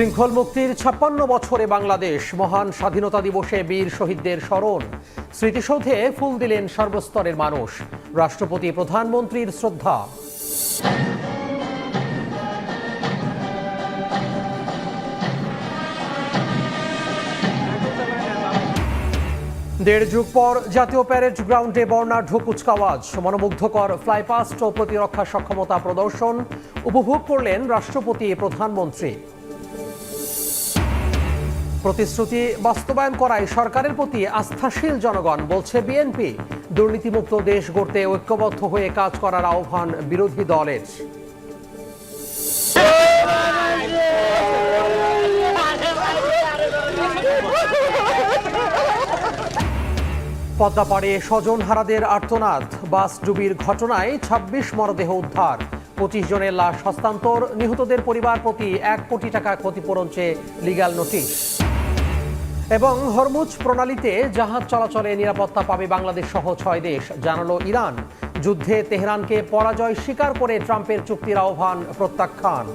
শৃঙ্খল মুক্তির ৫৬ বছরে বাংলাদেশ, মহান স্বাধীনতা দিবসে বীর শহীদদের স্মরণ। স্মৃতিসৌধে ফুল দিলেন সর্বস্তরের মানুষ। রাষ্ট্রপতি, প্রধানমন্ত্রীর শ্রদ্ধা। দেড় যুগ পর জাতীয় প্যারেড গ্রাউন্ডে বর্ণাঢ্য কুচকাওয়াজ, মনোমুগ্ধকর ফ্লাইপাস্ট ও প্রতিরক্ষা সক্ষমতা প্রদর্শন উপভোগ করলেন রাষ্ট্রপতি, প্রধানমন্ত্রী। প্রতিশ্রুতি বাস্তবায়ন করায় সরকারের প্রতি আস্থাশীল জনগণ, বলছে বিএনপি। দুর্নীতিমুক্ত দেশ গড়তে ঐক্যবদ্ধ হয়ে কাজ করার আহ্বান বিরোধী দলের। পদ্মাপাড়ে স্বজনহারাদের আর্তনাদ, বাস ডুবির ঘটনায় ২৬ মরদেহ উদ্ধার, ২৫ জনের লাশ হস্তান্তর, নিহতদের পরিবার প্রতি ১ কোটি টাকা ক্ষতিপূরণ চেয়ে লিগ্যাল নোটিশ। এবং হরমুজ প্রণালীতে জাহাজ চলাচলে নিরাপত্তা পাবে বাংলাদেশ সহ ৬ দেশ, জানালো ইরান। যুদ্ধে তেহরানকে পরাজয় স্বীকার করে ট্রাম্পের চুক্তির আহ্বান প্রত্যাখ্যান।